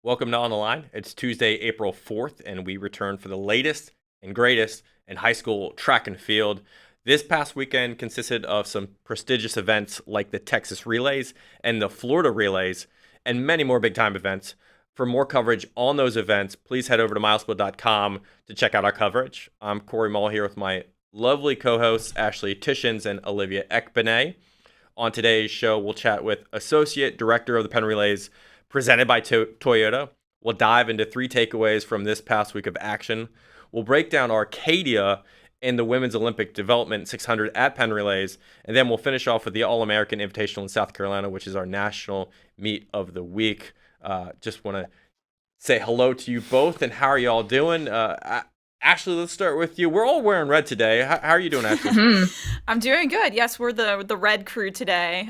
Welcome to On the Line. It's Tuesday, April 4th, and we return for the latest and greatest in high school track and field. This past weekend consisted of some prestigious events like the Texas Relays and the Florida Relays, and many more big time events. For more coverage on those events, please head over to MileSplit.com to check out our coverage. I'm Corey Mull here with my lovely co hosts, Ashley Tishins and Olivia Ekbenay. On today's show, we'll chat with Associate Director of the Penn Relays, presented by Toyota. We'll dive into 3 takeaways from this past week of action. We'll break down Arcadia and the Women's Olympic Development 600 at Penn Relays. And then we'll finish off with the All-American Invitational in South Carolina, which is our national meet of the week. Just want to say hello to you both, and how are you all doing? Ashley, let's start with you. We're all wearing red today. How are you doing, Ashley? I'm doing good. Yes, we're the red crew today.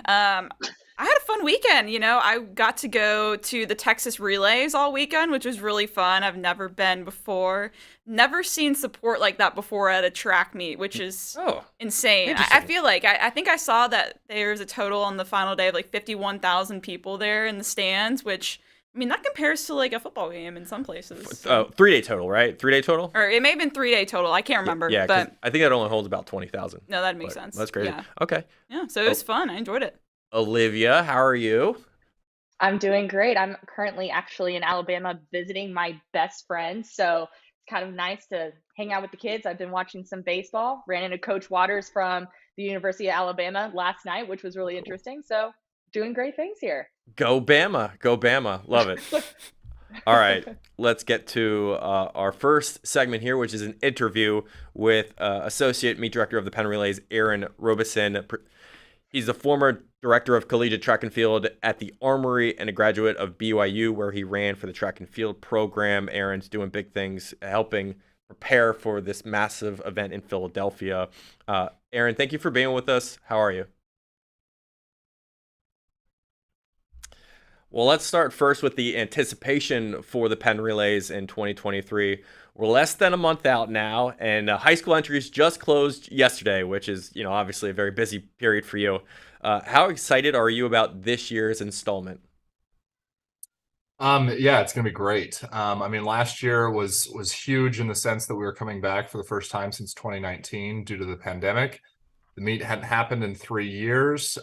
I had a fun weekend. I got to go to the Texas Relays all weekend, which was really fun. I've never been before. Never seen support like that before at a track meet, which is insane. I feel like I think I saw that there's a total on the final day of like 51,000 people there in the stands, which that compares to like a football game in some places. So. 3-day total, right? 3-day total? Or it may have been 3-day total. I can't remember. Yeah, but I think that only holds about 20,000. No, that makes sense. That's crazy. Yeah. Okay. Yeah, so it was fun. I enjoyed it. Olivia, how are you? I'm doing great. I'm currently actually in Alabama visiting my best friend. So it's kind of nice to hang out with the kids. I've been watching some baseball, ran into Coach Waters from the University of Alabama last night, which was really interesting. So doing great things here. Go Bama. Go Bama. Love it. All right, let's get to our first segment here, which is an interview with Associate Meet Director of the Penn Relays, Aaron Robeson. He's the former director of collegiate track and field at the Armory and a graduate of BYU, where he ran for the track and field program. Aaron's doing big things, helping prepare for this massive event in Philadelphia. Aaron, thank you for being with us. How are you? Well, let's start first with the anticipation for the Penn Relays in 2023. We're less than a month out now, and high school entries just closed yesterday, which is, obviously a very busy period for you. How excited are you about this year's installment? Yeah, it's going to be great. Last year was huge in the sense that we were coming back for the first time since 2019 due to the pandemic. The meet hadn't happened in 3 years.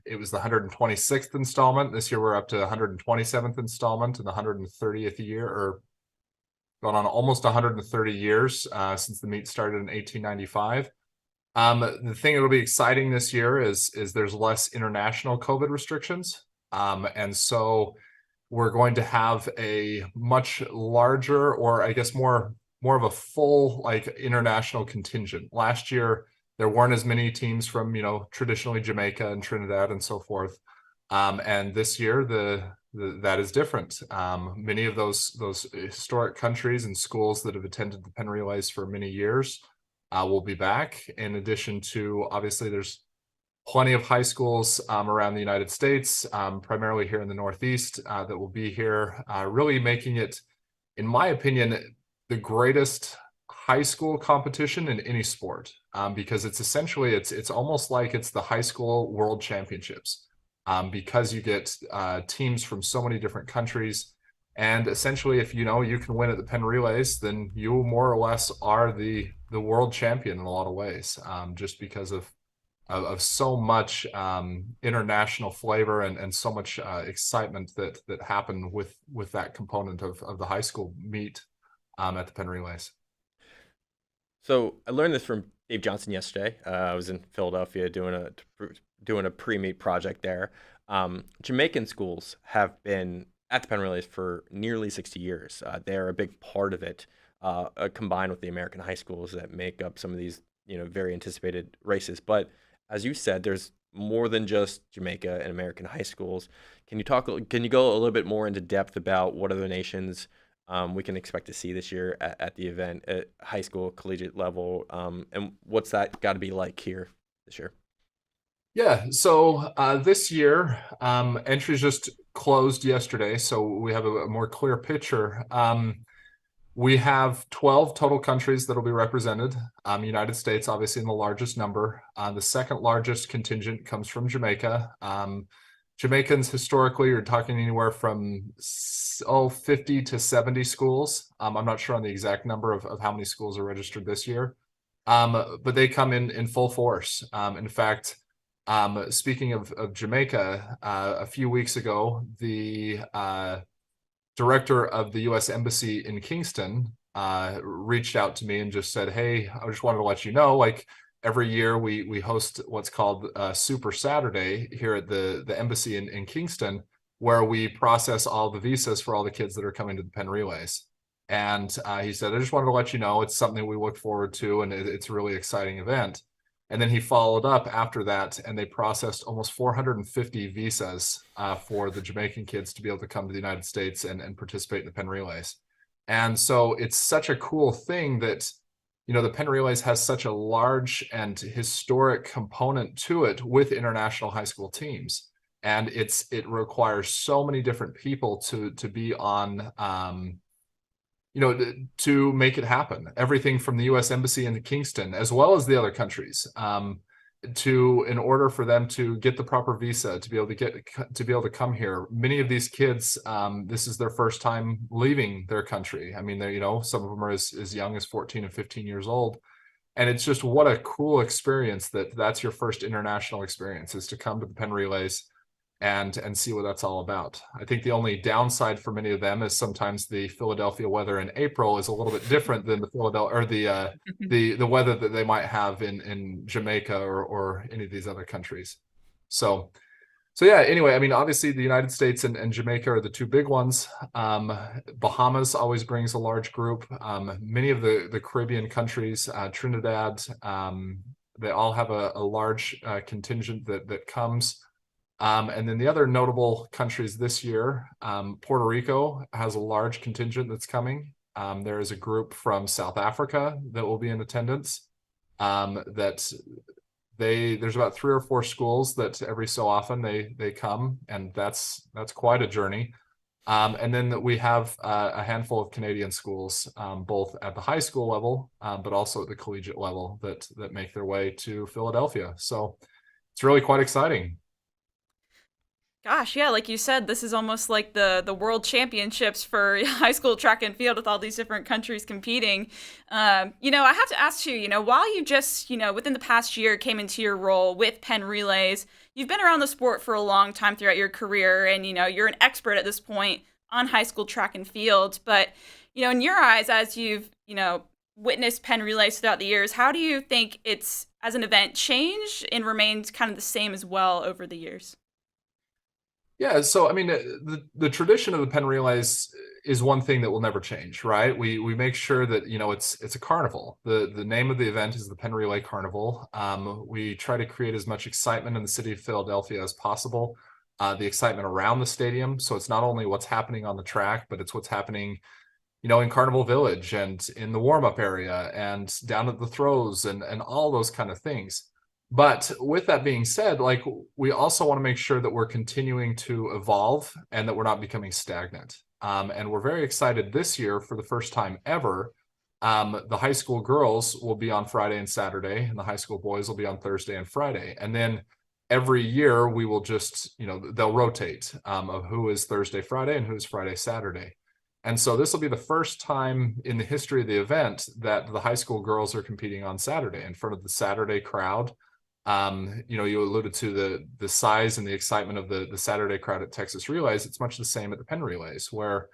It was the 126th installment. This year we're up to the 127th installment in the 130th year, or going on almost 130 years since the meet started in 1895. The thing that'll be exciting this year is there's less international COVID restrictions. And so we're going to have a much larger, or I guess more of a full international contingent. Last year, there weren't as many teams from, traditionally Jamaica and Trinidad and so forth. And this year, that is different. Many of those historic countries and schools that have attended the Penn Relays for many years will be back. In addition to, obviously, there's plenty of high schools around the United States, primarily here in the Northeast, that will be here, really making it, in my opinion, the greatest high school competition in any sport, because it's essentially it's almost like it's the high school world championships, because you get teams from so many different countries, and essentially if you can win at the Penn Relays, then you more or less are the world champion in a lot of ways, just because of so much international flavor and so much excitement that happened with that component of the high school meet at the Penn Relays. So I learned this from Dave Johnson yesterday. I was in Philadelphia doing a pre-meet project there. Jamaican schools have been at the Penn Relays for nearly 60 years. They're a big part of it, combined with the American high schools that make up some of these, very anticipated races. But as you said, there's more than just Jamaica and American high schools. Can you go a little bit more into depth about what other nations we can expect to see this year at the event at high school, collegiate level, and what's that got to be like here this year? Yeah, so this year, entries just closed yesterday, so we have a more clear picture. We have 12 total countries that will be represented. United States, obviously, in the largest number. The second largest contingent comes from Jamaica. Jamaicans historically are talking anywhere from 50 to 70 schools. I'm not sure on the exact number of how many schools are registered this year. But they come in full force. In fact, speaking of Jamaica, a few weeks ago, the director of the U.S. Embassy in Kingston reached out to me and just said, "Hey, I just wanted to let you know, like every year we host what's called Super Saturday here at the embassy in Kingston, where we process all the visas for all the kids that are coming to the Penn Relays." And he said, "I just wanted to let you know it's something we look forward to, and it's a really exciting event." And then he followed up after that, and they processed almost 450 visas for the Jamaican kids to be able to come to the United States and participate in the Penn Relays. And so it's such a cool thing that, you know, the Penn Relays has such a large and historic component to it with international high school teams. And it requires so many different people to be on, you know, to make it happen. Everything from the U.S. Embassy in Kingston, as well as the other countries, in order for them to get the proper visa to be able to come here. Many of these kids, this is their first time leaving their country. I mean, you know, some of them are as young as 14 and 15 years old. And it's just what a cool experience that's your first international experience, is to come to the Penn Relays and see what that's all about. I think the only downside for many of them is sometimes the Philadelphia weather in April is a little bit different than the Philadelphia or the weather that they might have in Jamaica or any of these other countries. So yeah, anyway, I mean, obviously the United States and Jamaica are the two big ones. Bahamas always brings a large group. Many of the Caribbean countries, Trinidad, they all have a large contingent that comes. And then the other notable countries this year, Puerto Rico has a large contingent that's coming. There is a group from South Africa that will be in attendance. There's about 3 or 4 schools that every so often they come, and that's quite a journey. And then we have a handful of Canadian schools, both at the high school level, but also at the collegiate level that make their way to Philadelphia. So it's really quite exciting. Gosh, yeah, like you said, this is almost like the world championships for high school track and field with all these different countries competing. You know, I have to ask you, you know, while you just, you know, within the past year came into your role with Penn Relays, you've been around the sport for a long time throughout your career, and, you know, you're an expert at this point on high school track and field. But, you know, in your eyes, as you've, you know, witnessed Penn Relays throughout the years, how do you think it's, as an event, changed and remained kind of the same as well over the years? Yeah, so I mean, the tradition of the Penn Relays is one thing that will never change, right? We make sure that, you know, it's a carnival. The name of the event is the Penn Relay Carnival. We try to create as much excitement in the city of Philadelphia as possible. The excitement around the stadium. So it's not only what's happening on the track, but it's what's happening, you know, in Carnival Village and in the warm-up area and down at the throws and all those kind of things. But with that being said, like, we also want to make sure that we're continuing to evolve and that we're not becoming stagnant. And we're very excited this year, for the first time ever, the high school girls will be on Friday and Saturday, and the high school boys will be on Thursday and Friday. And then every year we will just, you know, they'll rotate of who is Thursday, Friday, and who's Friday, Saturday. And so this will be the first time in the history of the event that the high school girls are competing on Saturday in front of the Saturday crowd. You know, you alluded to the size and the excitement of the Saturday crowd at Texas Relays. It's much the same at the Penn Relays, where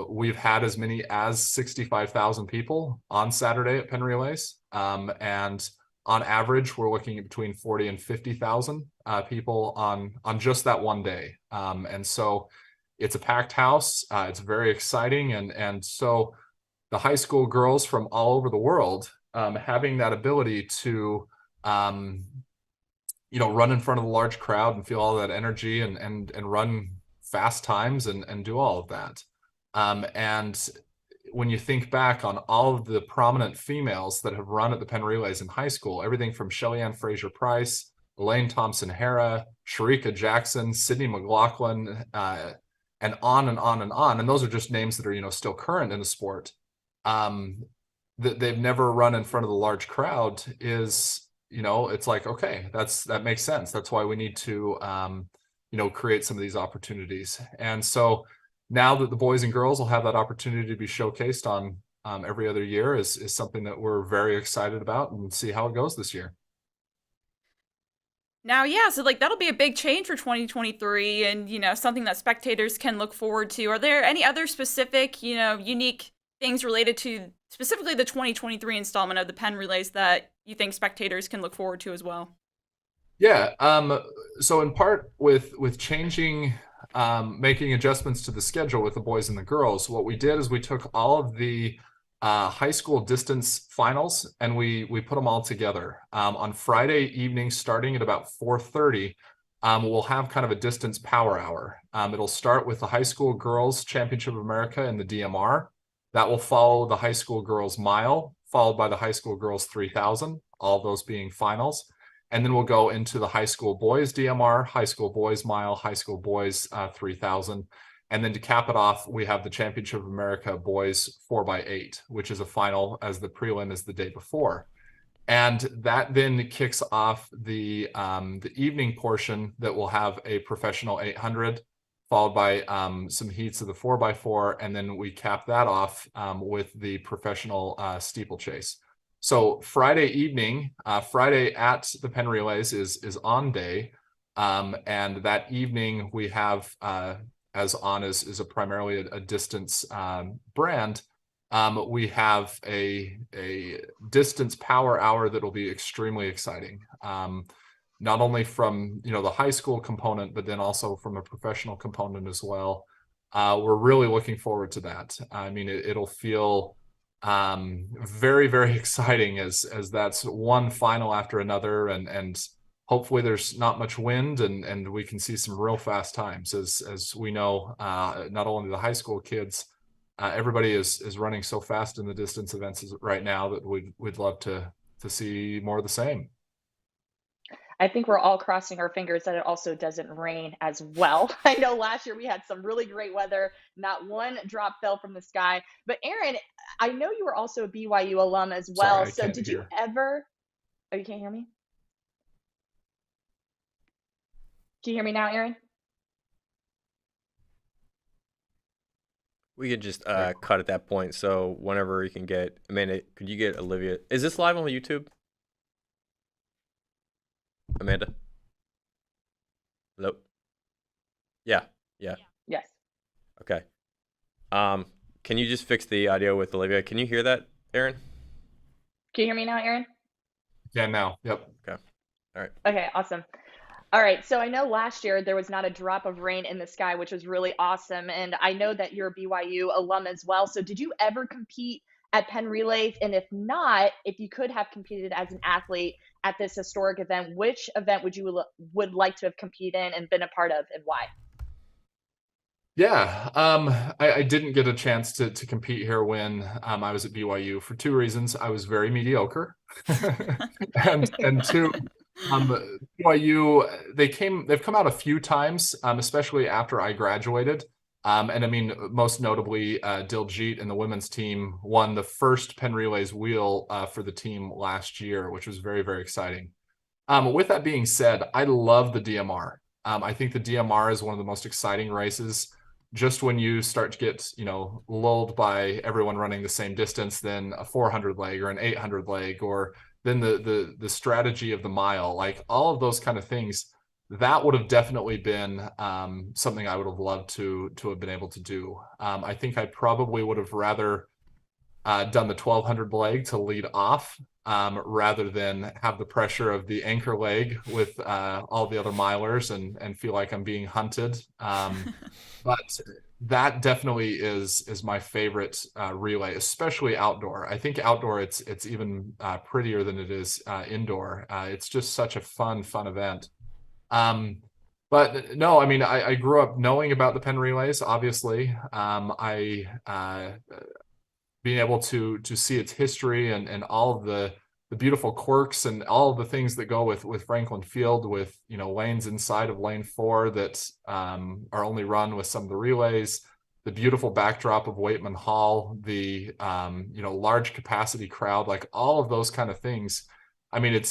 we've had as many as 65,000 people on Saturday at Penn Relays. And on average, we're looking at between 40 and 50,000 people on just that one day. And so it's a packed house. It's very exciting. And so the high school girls from all over the world, having that ability to you know, run in front of a large crowd and feel all that energy and run fast times and do all of that. And when you think back on all of the prominent females that have run at the Penn Relays in high school, everything from Shelly-Ann Fraser-Price, Elaine Thompson-Hara, Sharika Jackson, Sydney McLaughlin, and on and on and on. And those are just names that are, you know, still current in the sport. That they've never run in front of the large crowd is, you know, it's like, okay, that makes sense. That's why we need to, create some of these opportunities. And so now that the boys and girls will have that opportunity to be showcased on every other year is something that we're very excited about, and see how it goes this year. Now, yeah, so like that'll be a big change for 2023 and, something that spectators can look forward to. Are there any other specific, unique things related to specifically the 2023 installment of the Penn Relays that you think spectators can look forward to as well? Yeah. So in part with changing, making adjustments to the schedule with the boys and the girls, what we did is we took all of the high school distance finals and we put them all together on Friday evening, starting at about 4:30. We'll have kind of a distance power hour. It'll start with the high school girls championship of America in the DMR. That will follow the high school girls mile, followed by the high school girls 3000, all those being finals. And then we'll go into the high school boys DMR, high school boys mile, high school boys 3000. And then to cap it off, we have the Championship of America boys 4x8, which is a final, as the prelim is the day before. And that then kicks off the evening portion that will have a professional 800, followed by some heats of the 4x4. And then we cap that off with the professional steeplechase. So Friday evening, Friday at the Penn Relays is on day. And that evening we have, as on is a primarily a distance brand, we have a distance power hour that will be extremely exciting. Not only from the high school component, but then also from a professional component as well. We're really looking forward to that. I mean, it'll feel very, very exciting as that's one final after another, and hopefully there's not much wind and we can see some real fast times. As we know, not only the high school kids, everybody is running so fast in the distance events right now that we'd love to see more of the same. I think we're all crossing our fingers that it also doesn't rain as well. I know last year we had some really great weather, not one drop fell from the sky. But Aaron, I know you were also a BYU alum as well. Sorry, I So can't did hear. you ever, oh, you can't hear me? Can you hear me now, Aaron? We could just cut at that point. So whenever you can get Amanda, could you get Olivia? Is this live on YouTube? Amanda? Hello? Yeah. Yes. Okay. Can you just fix the audio with Olivia? Can you hear that, Aaron? Can you hear me now, Aaron? Yeah, now. Yep. Okay. All right. Okay, awesome. All right, so I know last year there was not a drop of rain in the sky, which was really awesome. And I know that you're a BYU alum as well. So did you ever compete at Penn Relays? And if not, if you could have competed as an athlete at this historic event, which event would like to have competed in and been a part of, and why? Yeah, I didn't get a chance to compete here when I was at BYU for two reasons. I was very mediocre, and two, BYU they've come out a few times, especially after I graduated. And I mean, most notably, Diljit and the women's team won the first Penn Relays wheel for the team last year, which was very, very exciting. With that being said, I love the DMR. I think the DMR is one of the most exciting races. Just when you start to get, lulled by everyone running the same distance, then a 400 leg or an 800 leg, or then the strategy of the mile, like all of those kind of things, that would have definitely been something I would have loved to have been able to do. I think I probably would have rather done the 1200 leg to lead off rather than have the pressure of the anchor leg with all the other milers and feel like I'm being hunted. But that definitely is my favorite relay, especially outdoor. I think outdoor it's even prettier than it is indoor. It's just such a fun event. But no, I mean, I grew up knowing about the Penn Relays, obviously. Being able to see its history and all of the beautiful quirks and all of the things that go with Franklin Field, with lanes inside of lane 4 that are only run with some of the relays, the beautiful backdrop of Waitman Hall, the large capacity crowd, like all of those kind of things. I mean,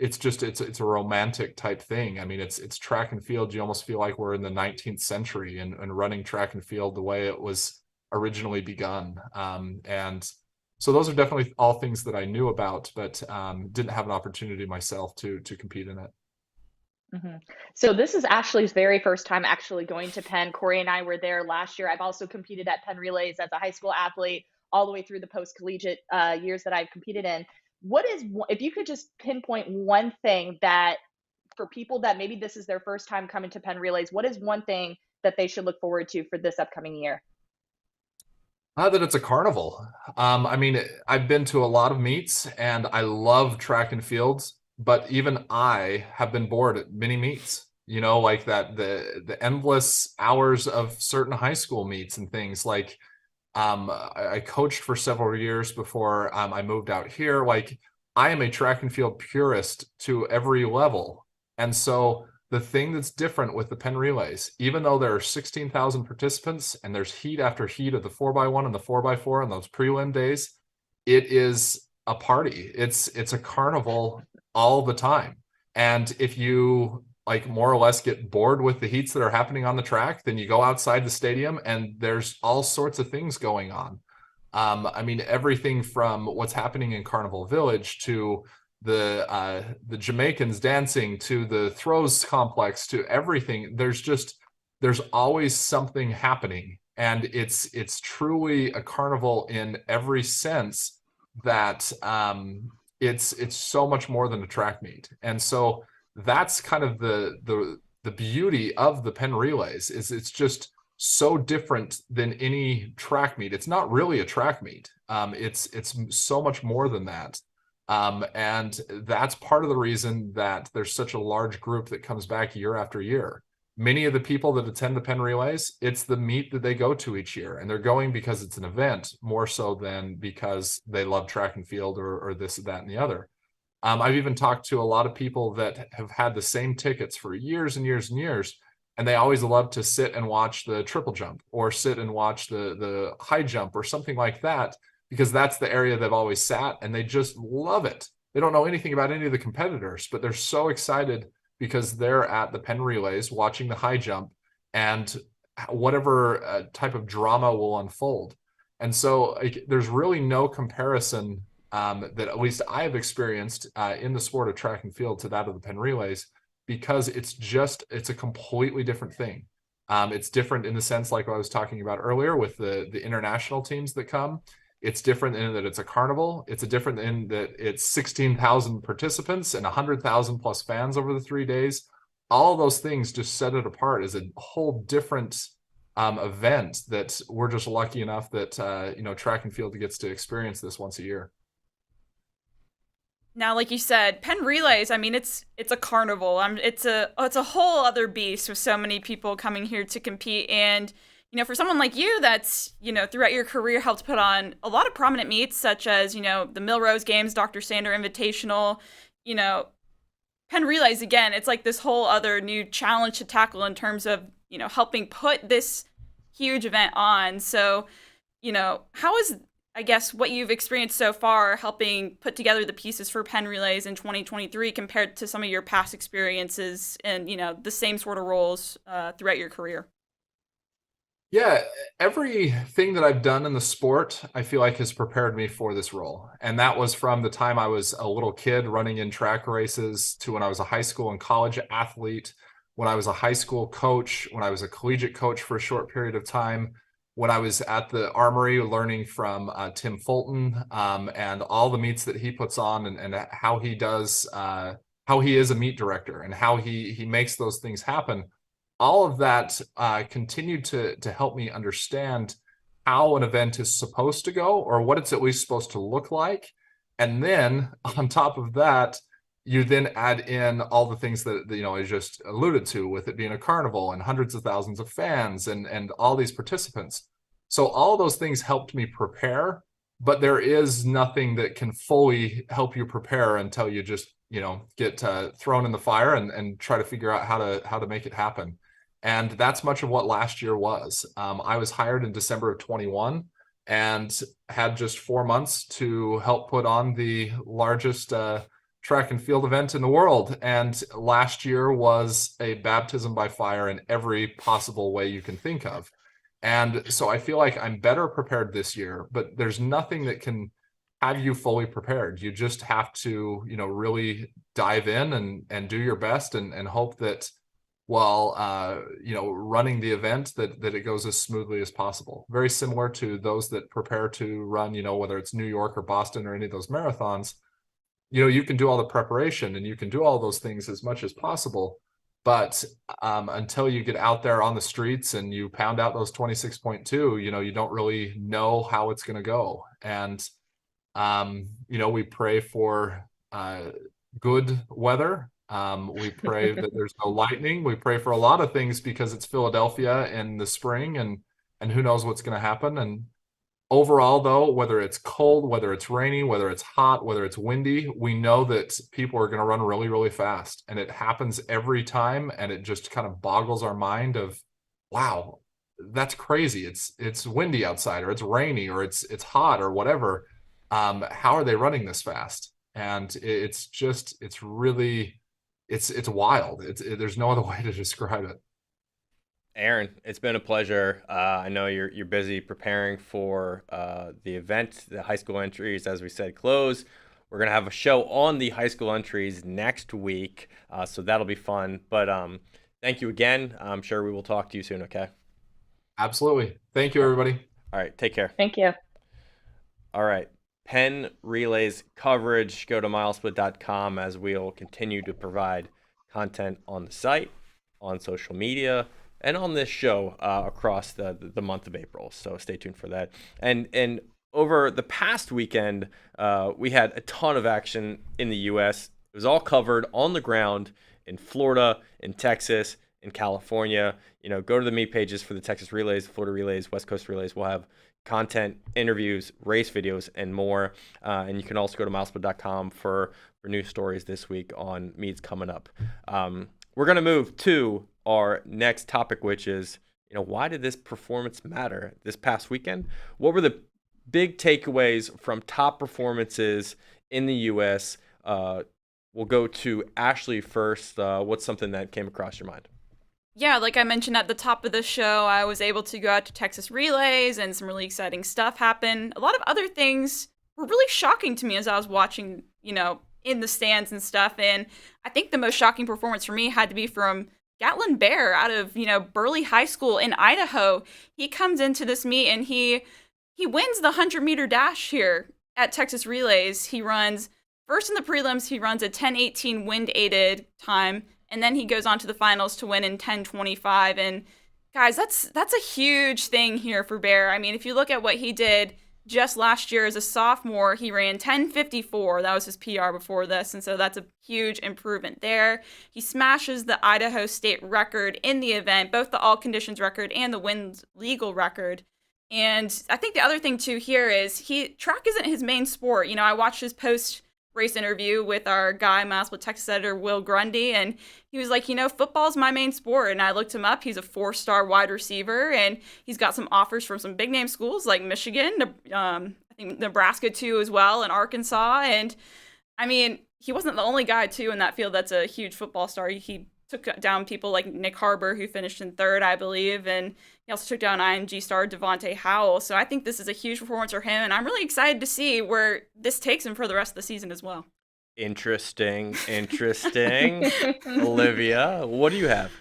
it's a romantic type thing. I mean, it's track and field. You almost feel like we're in the 19th century and running track and field the way it was originally begun. And so those are definitely all things that I knew about, but didn't have an opportunity myself to compete in it. So this is Ashley's very first time actually going to Penn. Corey and I were there last year. I've also competed at Penn Relays as a high school athlete, all the way through the post collegiate years that I've competed in. If you could just pinpoint one thing that for people that maybe this is their first time coming to Penn Relays, what is one thing that they should look forward to for this upcoming year? That it's a carnival. I mean, I've been to a lot of meets and I love track and fields, but even I have been bored at many meets, you know, like that, the endless hours of certain high school meets and things like, I coached for several years before I moved out here. Like, I am a track and field purist to every level. And so the thing that's different with the Penn Relays, even though there are 16,000 participants and there's heat after heat of the 4x1 and the 4x4 and those prelim days, it is a party. It's a carnival all the time. And if you like more or less get bored with the heats that are happening on the track, then you go outside the stadium and there's all sorts of things going on. I mean, everything from what's happening in Carnival Village to the Jamaicans dancing to the throws complex to everything. There's always something happening, and it's truly a carnival in every sense that it's so much more than a track meet. And so that's kind of the beauty of the Penn Relays is it's just so different than any track meet. It's not really a track meet. It's so much more than that. And that's part of the reason that there's such a large group that comes back year after year. Many of the people that attend the Penn Relays, it's the meet that they go to each year, and they're going because it's an event more so than because they love track and field or this, that, and the other. I've even talked to a lot of people that have had the same tickets for years and years and years, and they always love to sit and watch the triple jump or sit and watch the high jump or something like that, because that's the area they've always sat and they just love it. They don't know anything about any of the competitors, but they're so excited because they're at the Penn Relays watching the high jump and whatever type of drama will unfold. And so there's really no comparison that at least I have experienced in the sport of track and field to that of the Penn Relays, because it's a completely different thing. It's different in the sense like I was talking about earlier with the international teams that come. It's different in that it's a carnival. It's different in that it's 16,000 participants and 100,000 plus fans over the 3 days. All those things just set it apart as a whole different event that we're just lucky enough that track and field gets to experience this once a year. Now, like you said, Penn Relays, I mean, it's a carnival. It's a whole other beast with so many people coming here to compete. And for someone like you that's, throughout your career helped put on a lot of prominent meets, such as, the Millrose Games, Dr. Sander Invitational, Penn Relays, again, it's like this whole other new challenge to tackle in terms of, helping put this huge event on. So, how is, I guess, what you've experienced so far helping put together the pieces for Penn Relays in 2023 compared to some of your past experiences and, the same sort of roles throughout your career? Yeah, everything that I've done in the sport, I feel like has prepared me for this role. And that was from the time I was a little kid running in track races to when I was a high school and college athlete, when I was a high school coach, when I was a collegiate coach for a short period of time, when I was at the Armory learning from Tim Fulton and all the meets that he puts on and how he does, how he is a meet director and how he makes those things happen. All of that continued to help me understand how an event is supposed to go or what it's at least supposed to look like. And then on top of that, you then add in all the things that, I just alluded to with it being a carnival and hundreds of thousands of fans and all these participants. So all those things helped me prepare, but there is nothing that can fully help you prepare until you just, get thrown in the fire and try to figure out how to make it happen. And that's much of what last year was. I was hired in December of 21 and had just 4 months to help put on the largest track and field event in the world. And last year was a baptism by fire in every possible way you can think of. And so I feel like I'm better prepared this year, but there's nothing that can have you fully prepared. You just have to, really dive in and do your best and hope that while running the event that it goes as smoothly as possible. Very similar to those that prepare to run, whether it's New York or Boston or any of those marathons. You can do all the preparation and you can do all those things as much as possible. But until you get out there on the streets and you pound out those 26.2, you don't really know how it's going to go. And, we pray for good weather. We pray that there's no lightning. We pray for a lot of things because it's Philadelphia in the spring and who knows what's going to happen. And overall, though, whether it's cold, whether it's rainy, whether it's hot, whether it's windy, we know that people are going to run really, really fast. And it happens every time. And it just kind of boggles our mind of, wow, that's crazy. It's windy outside, or it's rainy, or it's hot, or whatever. How are they running this fast? And it's really wild. There's no other way to describe it. Aaron, it's been a pleasure. I know you're busy preparing for the event. The high school entries, as we said, close. We're gonna have a show on the high school entries next week, so that'll be fun. But thank you again. I'm sure we will talk to you soon. Okay. Absolutely. Thank you, everybody. All right. Take care. Thank you. All right. Penn Relays coverage. Go to milesplit.com as we'll continue to provide content on the site, on social media, and on this show across the month of April. So stay tuned for that. And over the past weekend, we had a ton of action in the U.S. It was all covered on the ground in Florida, in Texas, in California. Go to the meet pages for the Texas Relays, Florida Relays, West Coast Relays. We'll have content, interviews, race videos, and more. And you can also go to milesplit.com for new stories this week on meets coming up. We're going to move to our next topic, which is, why did this performance matter this past weekend? What were the big takeaways from top performances in the U.S.? We'll go to Ashley first. What's something that came across your mind? Yeah, like I mentioned at the top of the show, I was able to go out to Texas Relays and some really exciting stuff happened. A lot of other things were really shocking to me as I was watching, in the stands and stuff. And I think the most shocking performance for me had to be from Gatlin Bear out of, Burley High School in Idaho. He comes into this meet and he wins the 100-meter dash here at Texas Relays. He runs first in the prelims. He runs a 10:18 wind-aided time, and then he goes on to the finals to win in 10:25. And guys, that's a huge thing here for Bear. I mean, if you look at what he did just last year as a sophomore, he ran 10:54. That was his PR before this, and so that's a huge improvement there. He smashes the Idaho State record in the event, both the all conditions record and the wind legal record. And I think the other thing too here is track isn't his main sport. I watched his post-race interview with our guy, MileSplit Texas editor Will Grundy, and he was like, football's my main sport. And I looked him up. He's a 4-star wide receiver, and he's got some offers from some big name schools like Michigan, I think Nebraska too as well, and Arkansas. And I mean, he wasn't the only guy too in that field that's a huge football star. He took down people like Nick Harbor, who finished in 3rd, I believe, and he also took down IMG star Devontae Howell. So I think this is a huge performance for him, and I'm really excited to see where this takes him for the rest of the season as well. Interesting. Olivia, what do you have?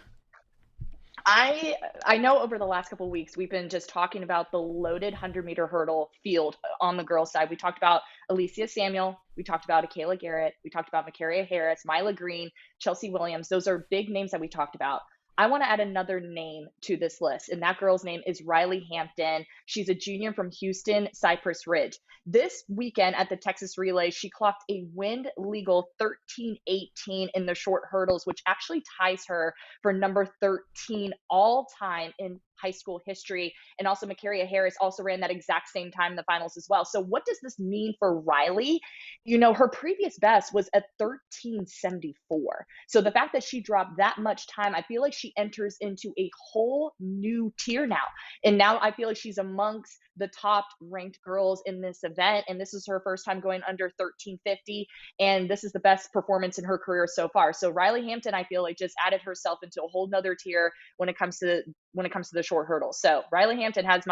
I know over the last couple of weeks, we've been just talking about the loaded 100-meter hurdle field on the girls' side. We talked about Alicia Samuel. We talked about Akayla Garrett. We talked about Makaria Harris, Mila Green, Chelsea Williams. Those are big names that we talked about. I want to add another name to this list, and that girl's name is Riley Hampton. She's a junior from Houston, Cypress Ridge. This weekend at the Texas Relay, she clocked a wind legal 13:18 in the short hurdles, which actually ties her for number 13 all time in high school history. And also Makaria Harris also ran that exact same time in the finals as well. So what does this mean for Riley? Her previous best was a 1374. So the fact that she dropped that much time, I feel like she enters into a whole new tier now. And now I feel like she's amongst the top ranked girls in this event. And this is her first time going under 1350. And this is the best performance in her career so far. So Riley Hampton, I feel like, just added herself into a whole nother tier when it comes to the short hurdle. So Riley Hampton has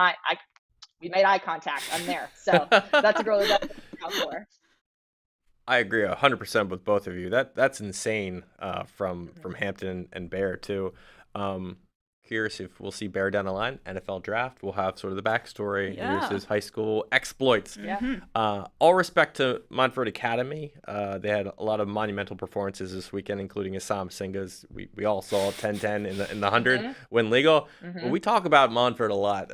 we made eye contact. I'm there. So that's a girl that does look out for. I agree 100% with both of you. That's insane from Hampton and Bear too. Curious if we'll see Bear down the line. NFL draft, we'll have sort of the backstory. Yeah. Here's his high school exploits. Yeah. All respect to Montford Academy. They had a lot of monumental performances this weekend, including Assam Singhas. We all saw 10-10 in the 100 win legal. But we talk about Montford a lot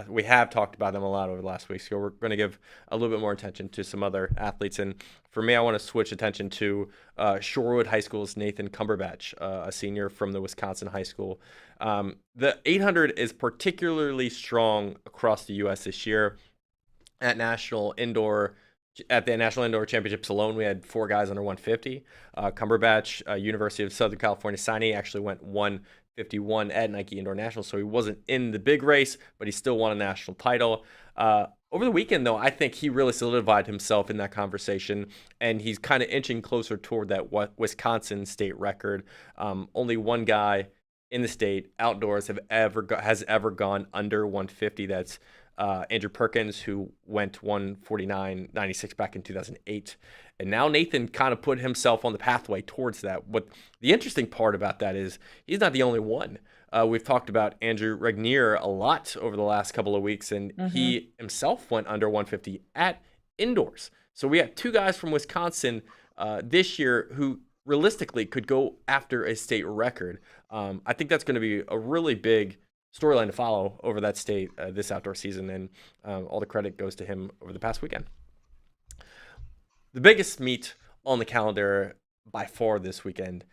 we have talked about them a lot over the last week. So we're going to give a little bit more attention to some other athletes. And for me, I want to switch attention to Shorewood High School's Nathan Cumberbatch, a senior from the Wisconsin high school. The 800 is particularly strong across the U.S. this year. At the National Indoor Championships alone, we had 4 guys under 150. Cumberbatch, University of Southern California signee, actually went 151 at Nike Indoor Nationals, so he wasn't in the big race, but he still won a national title. Over the weekend, though, I think he really solidified himself in that conversation, and he's kind of inching closer toward that Wisconsin state record. Only one guy in the state outdoors has ever gone under 150. That's Andrew Perkins, who went 149.96 back in 2008. And now Nathan kind of put himself on the pathway towards that. What the interesting part about that is he's not the only one. We've talked about Andrew Regnier a lot over the last couple of weeks, and he himself went under 150 at indoors. So we have 2 guys from Wisconsin this year who realistically could go after a state record. I think that's going to be a really big storyline to follow over that state this outdoor season, and all the credit goes to him over the past weekend. The biggest meet on the calendar by far this weekend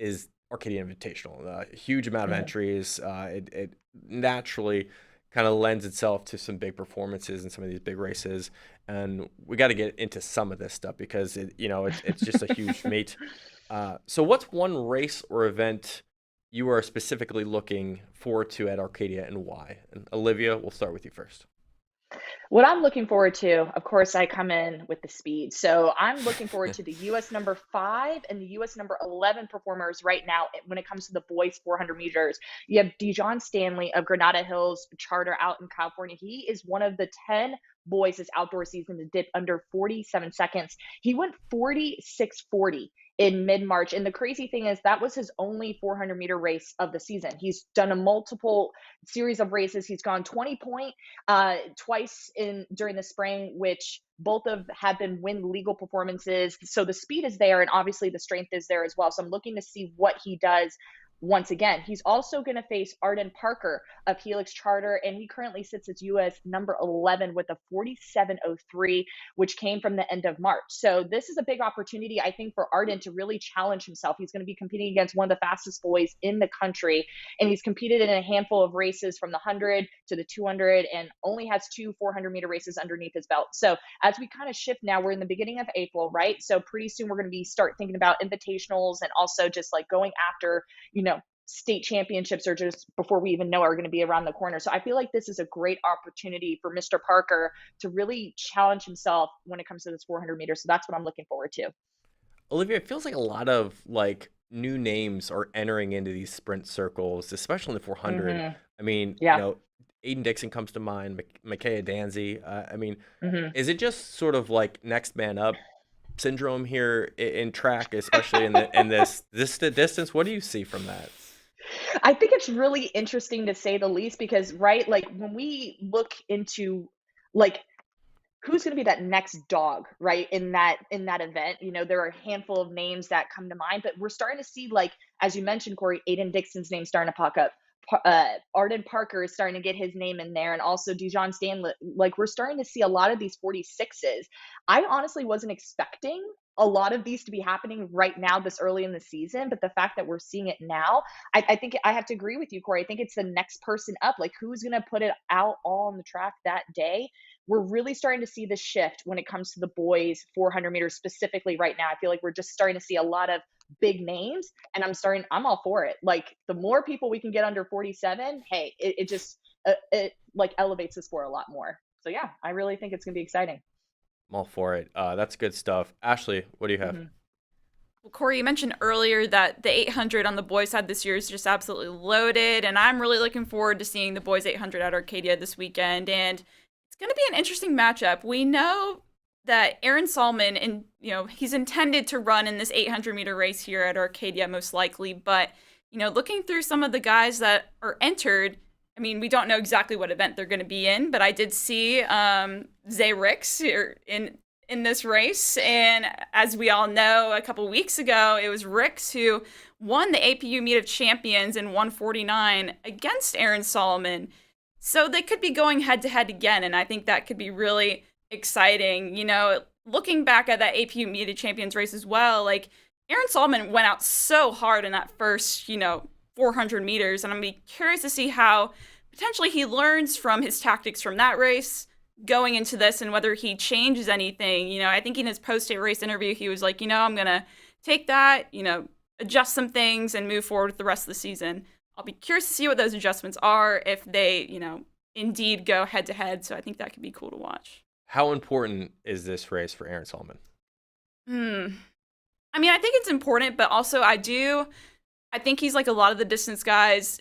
is Arcadia Invitational. A huge amount of entries. It naturally kind of lends itself to some big performances in some of these big races, and we got to get into some of this stuff because it's just a huge meet. So what's one race or event you are specifically looking forward to at Arcadia, and why? And Olivia, we'll start with you first. What I'm looking forward to, of course, I come in with the speed. So I'm looking forward to the U.S. number 5 and the U.S. number 11 performers right now when it comes to the boys 400 meters. You have Dijon Stanley of Granada Hills Charter out in California. He is one of the 10 boys this outdoor season to dip under 47 seconds. He went 46.40 in mid-March. And the crazy thing is that was his only 400-meter race of the season. He's done a multiple series of races. He's gone 20-point twice during the spring, which both have been win legal performances. So the speed is there, and obviously the strength is there as well. So I'm looking to see what he does once again. He's also going to face Arden Parker of Helix Charter, and he currently sits as U.S. number 11 with a 47.03, which came from the end of March. So this is a big opportunity, I think, for Arden to really challenge himself. He's going to be competing against one of the fastest boys in the country, and he's competed in a handful of races from the 100 to the 200 and only has 2 400-meter races underneath his belt. So as we kind of shift now, we're in the beginning of April, right? So pretty soon we're going to start thinking about invitationals and also just like going after, state championships, or just before we even know are going to be around the corner. So I feel like this is a great opportunity for Mr. Parker to really challenge himself when it comes to this 400 meters. So that's what I'm looking forward to. Olivia, it feels like a lot of new names are entering into these sprint circles, especially in the 400. I mean, Aiden Dixon comes to mind, Micaiah Danzy. Is it just sort of like next man up syndrome here in track, especially in this distance? What do you see from that? I think it's really interesting, to say the least, because when we look into who's going to be that next dog, right, in that event, there are a handful of names that come to mind, but we're starting to see, as you mentioned, Corey, Aiden Dixon's name starting to pop up. Arden Parker is starting to get his name in there, and also Dijon Stanley. Like, we're starting to see a lot of these 46s. I honestly wasn't expecting a lot of these to be happening right now this early in the season, but the fact that we're seeing it now, I think I have to agree with you, Corey. I think it's the next person up. Like, who's going to put it out all on the track that day? We're really starting to see the shift when it comes to the boys 400 meters specifically right now. I feel like we're just starting to see a lot of big names, and I'm all for it. Like, the more people we can get under 47, hey, it just it like elevates the sport a lot more. So yeah, I really think it's gonna be exciting. I'm all for it. That's good stuff. Ashley, what do you have? Well, Corey, you mentioned earlier that the 800 on the boys' side this year is just absolutely loaded, and I'm really looking forward to seeing the boys' 800 at Arcadia this weekend, and it's going to be an interesting matchup. We know that Aaron Solomon, and he's intended to run in this 800-meter race here at Arcadia most likely, but looking through some of the guys that are entered, I mean, we don't know exactly what event they're going to be in, but I did see Zay Ricks here in this race, and as we all know, a couple weeks ago, it was Ricks who won the APU Meet of Champions in 149 against Aaron Solomon. So they could be going head-to-head again, and I think that could be really exciting. Looking back at that APU Meet of Champions race as well, like, Aaron Solomon went out so hard in that first, 400 meters, and I'm going to be curious to see how potentially he learns from his tactics from that race going into this and whether he changes anything. I think in his post-state race interview, he was like, I'm going to take that, adjust some things and move forward with the rest of the season. I'll be curious to see what those adjustments are if they, indeed go head-to-head, so I think that could be cool to watch. How important is this race for Aaron Solomon? I mean, I think it's important, but also I think he's like a lot of the distance guys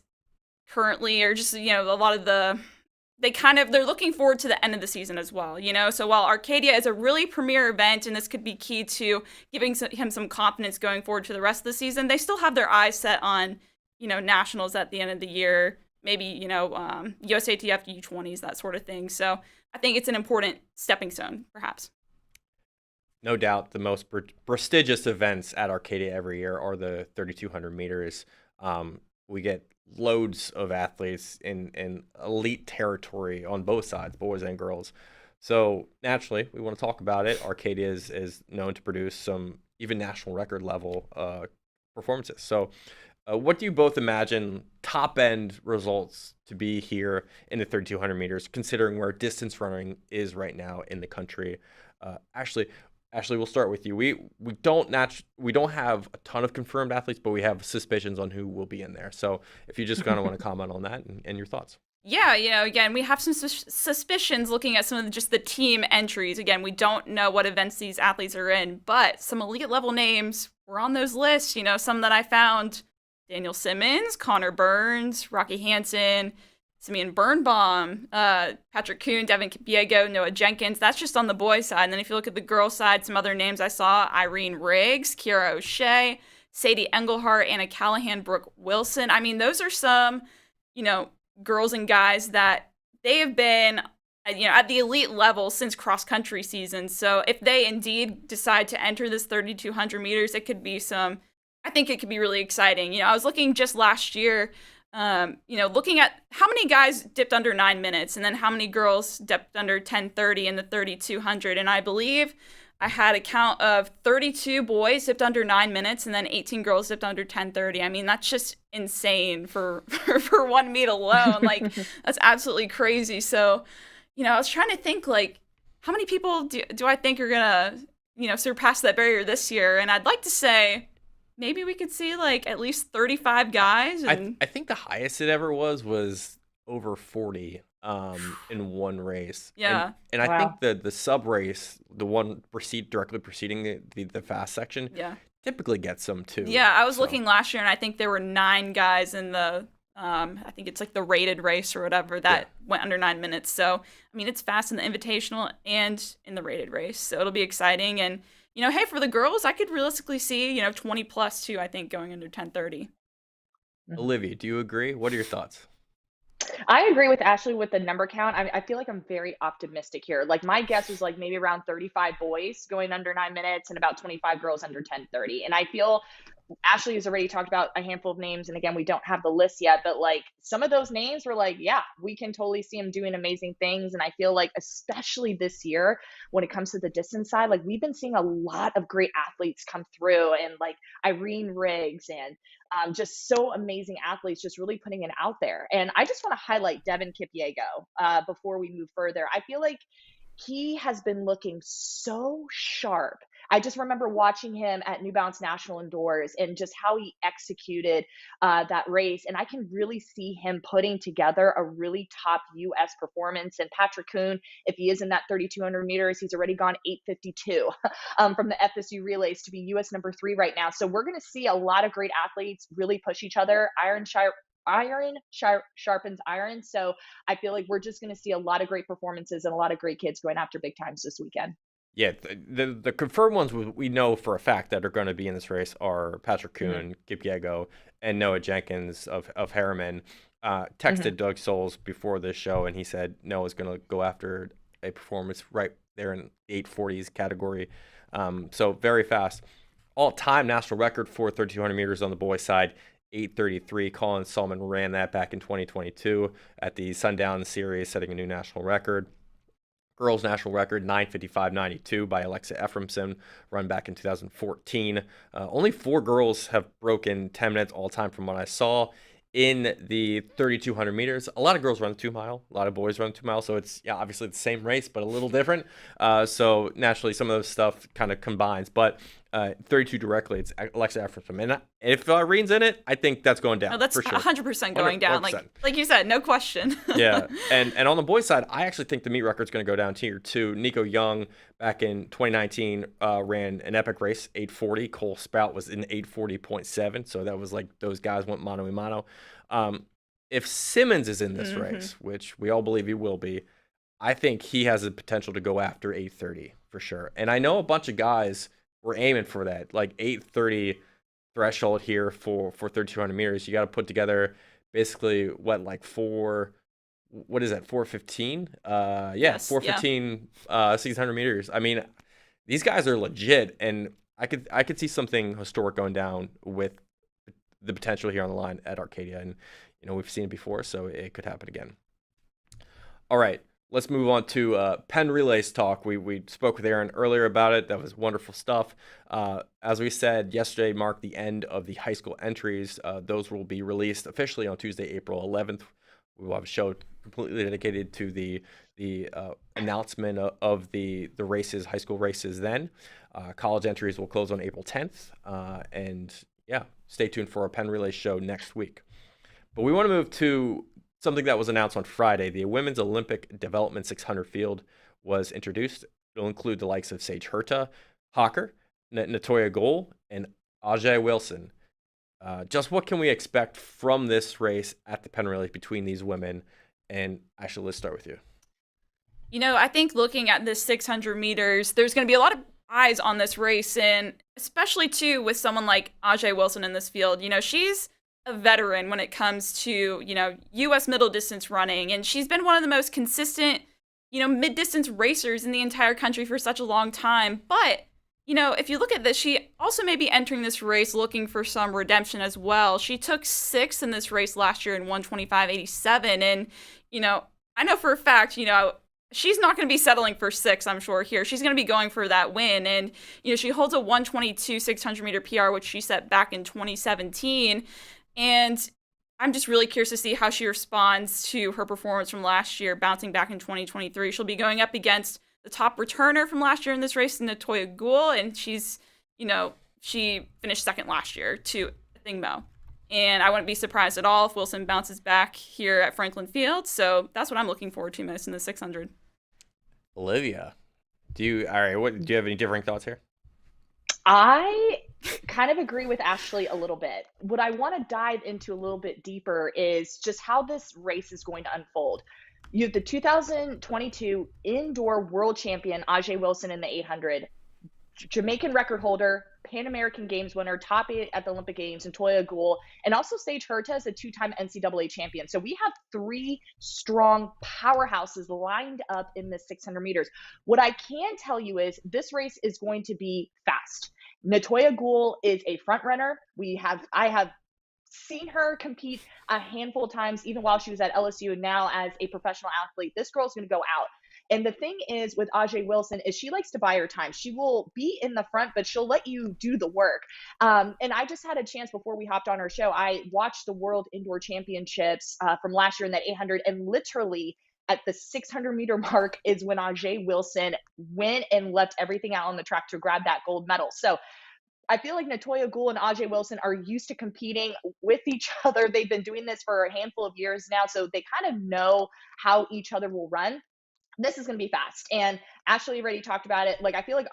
currently, or just, a lot of they're looking forward to the end of the season as well, So while Arcadia is a really premier event, and this could be key to giving him some confidence going forward to the rest of the season, they still have their eyes set on, nationals at the end of the year, maybe, USATF U20s, that sort of thing. So I think it's an important stepping stone, perhaps. No doubt the most prestigious events at Arcadia every year are the 3,200 meters. We get loads of athletes in elite territory on both sides, boys and girls. So naturally, we want to talk about it. Arcadia is known to produce some even national record level performances. So what do you both imagine top-end results to be here in the 3,200 meters, considering where distance running is right now in the country? Ashley, we'll start with you. We don't have a ton of confirmed athletes, but we have suspicions on who will be in there. So if you just kind of want to comment on that and your thoughts. Yeah, again, we have some suspicions looking at some of just the team entries. Again, we don't know what events these athletes are in, but some elite level names were on those lists. Some that I found: Daniel Simmons, Connor Burns, Rocky Hansen, Simeon Birnbaum, Patrick Kuhn, Devin Kipiego, Noah Jenkins. That's just on the boys' side. And then if you look at the girls' side, some other names I saw: Irene Riggs, Kiara O'Shea, Sadie Engelhart, Anna Callahan, Brooke Wilson. I mean, those are some, girls and guys that they have been, at the elite level since cross-country season. So if they indeed decide to enter this 3,200 meters, I think it could be really exciting. I was looking just last year, looking at how many guys dipped under 9 minutes and then how many girls dipped under 10:30 in the 3,200. And I believe I had a count of 32 boys dipped under 9 minutes and then 18 girls dipped under 10:30. I mean, that's just insane for one meet alone. Like, that's absolutely crazy. So, I was trying to think, like, how many people do I think are going to, surpass that barrier this year? And I'd like to say maybe we could see, like, at least 35 guys. And I think the highest it ever was over 40 in one race. Yeah. And I think the sub race, the one directly preceding the fast section, typically gets some too. Yeah, I was looking last year, and I think there were 9 guys in the I think it's like the rated race or whatever that went under 9 minutes. So I mean, it's fast in the invitational and in the rated race, so it'll be exciting. And hey, for the girls, I could realistically see 20 plus too, I think, going under 10:30. Olivia, do you agree? What are your thoughts? I agree with Ashley with the number count. I feel like I'm very optimistic here. Like, my guess was like maybe around 35 boys going under 9 minutes and about 25 girls under 10:30. And I feel Ashley has already talked about a handful of names, and again, we don't have the list yet, but like some of those names were like, yeah, we can totally see them doing amazing things. And I feel like, especially this year, when it comes to the distance side, like we've been seeing a lot of great athletes come through, and like Irene Riggs and just so amazing athletes just really putting it out there. And I just want to highlight Devin Kipiego before we move further. I feel like he has been looking so sharp. I just remember watching him at New Balance National Indoors and just how he executed that race. And I can really see him putting together a really top US performance. And Patrick Kuhn, if he is in that 3,200 meters, he's already gone 8:52 from the FSU relays to be US #3 right now. So we're going to see a lot of great athletes really push each other. Sharpens iron. So I feel like we're just going to see a lot of great performances and a lot of great kids going after big times this weekend. Yeah, the confirmed ones we know for a fact that are going to be in this race are Patrick Kuhn, Kipiego, and Noah Jenkins of Harriman. Texted Doug Souls before this show, and he said Noah's going to go after a performance right there in 840s category. So very fast. All-time national record for 3,200 meters on the boys' side, 8:33. Colin Sullivan ran that back in 2022 at the Sundown Series, setting a new national record. Girls' national record, 9:55.92 by Alexa Ephraimson, run back in 2014. Only 4 girls have broken 10 minutes all time from what I saw in the 3,200 meters. A lot of girls run the 2 mile, a lot of boys run the 2 mile, so it's obviously the same race, but a little different. So naturally, some of those stuff kind of combines, but 32 directly, it's Alexa Ephraimson. And if Rene's in it, I think that's going down. No, that's for sure. 100% going down. 100%. Like you said, no question. Yeah, and on the boys' side, I actually think the meet record's going to go down tier 2. Nico Young, back in 2019, ran an epic race, 8:40. Cole Spout was in 8:40.7, so that was like those guys went mano a mano. If Simmons is in this race, which we all believe he will be, I think he has the potential to go after 8:30 for sure. And I know a bunch of guys were aiming for that, like 8:30 threshold here for 3,200 meters. You got to put together basically like 4:15? Yes, 4:15 600 meters. I mean, these guys are legit, and I could see something historic going down with the potential here on the line at Arcadia, and we've seen it before, so it could happen again. All right, let's move on to Penn Relays talk. We spoke with Aaron earlier about it. That was wonderful stuff. As we said, yesterday marked the end of the high school entries. Those will be released officially on Tuesday, April 11th. We will have a show completely dedicated to the announcement of the races, high school races then. College entries will close on April 10th. And yeah, stay tuned for our Penn Relay show next week. But we want to move to something that was announced on Friday. The Women's Olympic Development 600 field was introduced. It'll include the likes of Sage Herta, Hawker, Natoya Goal, and Ajay Wilson. Just what can we expect from this race at the Penn Relays between these women? And actually, let's start with you. I think looking at this 600 meters, there's going to be a lot of eyes on this race, and especially too with someone like Ajay Wilson in this field. She's a veteran when it comes to, U.S. middle distance running, and she's been one of the most consistent, mid-distance racers in the entire country for such a long time. But, if you look at this, she also may be entering this race looking for some redemption as well. She took 6th in this race last year in 1:25.87, and, I know for a fact, she's not going to be settling for 6, I'm sure, here. She's going to be going for that win. And, she holds a 1:22 600 meter PR, which she set back in 2017. And I'm just really curious to see how she responds to her performance from last year, bouncing back in 2023. She'll be going up against the top returner from last year in this race, Natoya Goul, and she's, she finished 2nd last year to Thingmo. And I wouldn't be surprised at all if Wilson bounces back here at Franklin Field. So that's what I'm looking forward to most in the 600. Olivia, do you have any differing thoughts here? I kind of agree with Ashley a little bit. What I want to dive into a little bit deeper is just how this race is going to unfold. You have the 2022 indoor world champion, Ajay Wilson, in the 800, Jamaican record holder, Pan American Games winner, top 8 at the Olympic Games, and Natoya Goul, and also Sage Herta is a 2-time NCAA champion. So we have 3 strong powerhouses lined up in the 600 meters. What I can tell you is this race is going to be fast. Natoya Gould is a front runner. I have seen her compete a handful of times, even while she was at LSU and now as a professional athlete. This girl's going to go out. And the thing is with Ajay Wilson is she likes to buy her time. She will be in the front, but she'll let you do the work. And I just had a chance before we hopped on our show. I watched the World Indoor Championships from last year in that 800, and literally at the 600-meter mark is when Ajay Wilson went and left everything out on the track to grab that gold medal. So I feel like Natoya Gould and Ajay Wilson are used to competing with each other. They've been doing this for a handful of years now, so they kind of know how each other will run. This is going to be fast. And Ashley already talked about it. Like, I feel like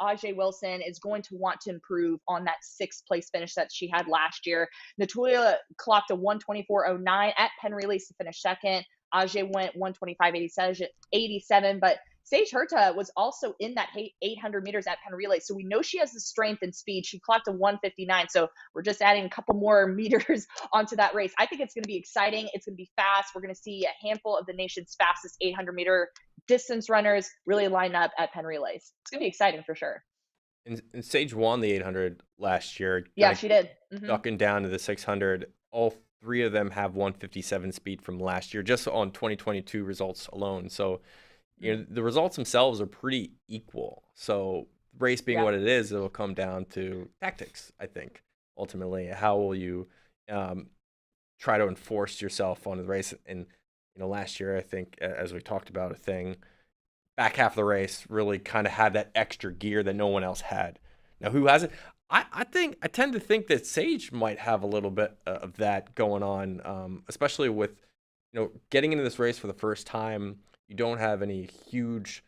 Ajay Wilson is going to want to improve on that 6th place finish that she had last year. Natoya clocked a 1:24.09 at Penn Relays to finish second. Ajay went 1:25.87, but Sage Hurta was also in that 800 meters at Penn Relays. So we know she has the strength and speed. She clocked a 1:59. So we're just adding a couple more meters onto that race. I think it's going to be exciting. It's going to be fast. We're going to see a handful of the nation's fastest 800-meter distance runners really line up at Penn Relays. It's going to be exciting for sure. And Sage won the 800 last year. Yeah, she did. Ducking down to the 600. All 3 of them have 1:57 speed from last year, just on 2022 results alone. So, you know, the results themselves are pretty equal. So, race being what it is, it'll come down to tactics, I think, ultimately. How will you try to enforce yourself on the race? And, you know, last year, I think, as we talked about, back half of the race really kind of had that extra gear that no one else had. Now, who has it? I tend to think that Sage might have a little bit of that going on, especially with, you know, getting into this race for the first time. You don't have any huge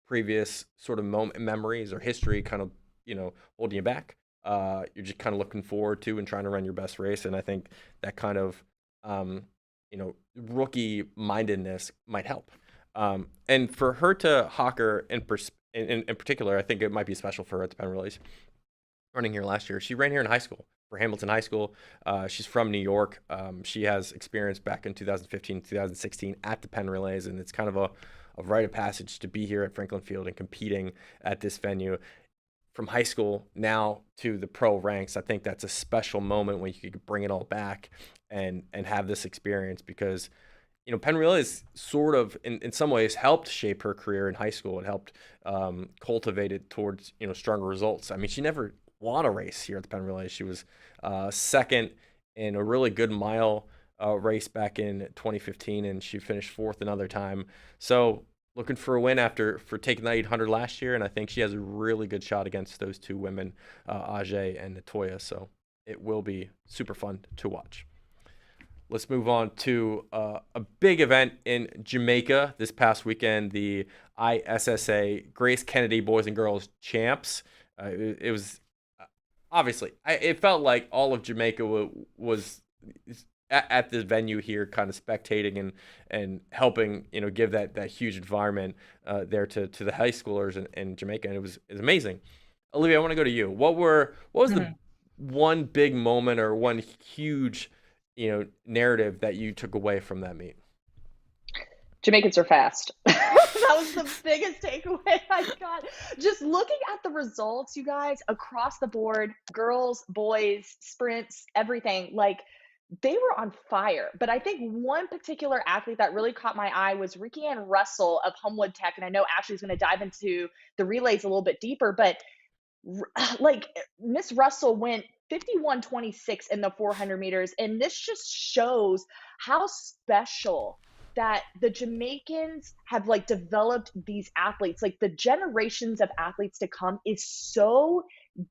previous sort of memories or history kind of, you know, holding you back. You're just kind of looking forward to and trying to run your best race. And I think that kind of, you know, rookie mindedness might help. And for her to Hawker in particular, I think it might be special for her at the Penn Relays. Running here last year, she ran here in high school for Hamilton High School. She's from New York. She has experience back in 2015, 2016 at the Penn Relays, and it's kind of a rite of passage to be here at Franklin Field and competing at this venue. From high school now to the pro ranks, I think that's a special moment when you could bring it all back and have this experience, because, you know, Penn Relays sort of in some ways helped shape her career in high school. It helped cultivate it towards, you know, stronger results. I mean, she never won a race here at the Penn Relays. She was second in a really good mile race back in 2015, and she finished 4th another time. So looking for a win for taking the 800 last year, and I think she has a really good shot against those 2 women, Ajay and Natoya. So it will be super fun to watch. Let's move on to a big event in Jamaica this past weekend, the ISSA Grace Kennedy Boys and Girls Champs. It was obviously, it felt like all of Jamaica was at the venue here, kind of spectating and helping, you know, give that huge environment there to the high schoolers in Jamaica, and it was amazing. Olivia, I want to go to you. What was the one big moment or one huge, you know, narrative that you took away from that meet? Jamaicans are fast. That was the biggest takeaway I got. Just looking at the results, you guys, across the board, girls, boys, sprints, everything, like, they were on fire. But I think one particular athlete that really caught my eye was Ricky Ann Russell of Homewood Tech. And I know Ashley's going to dive into the relays a little bit deeper, but like, Miss Russell went 51:26 in the 400 meters. And this just shows how special that the Jamaicans have, like, developed these athletes. Like, the generations of athletes to come is so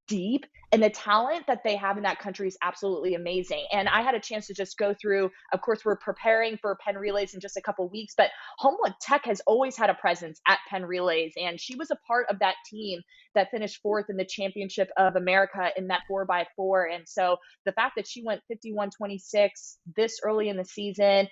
deep, and the talent that they have in that country is absolutely amazing. And I had a chance to just go through, of course, we're preparing for Penn Relays in just a couple weeks, but Homewood Tech has always had a presence at Penn Relays, and she was a part of that team that finished 4th in the Championship of America in that 4x4. And so the fact that she went 51:26 this early in the season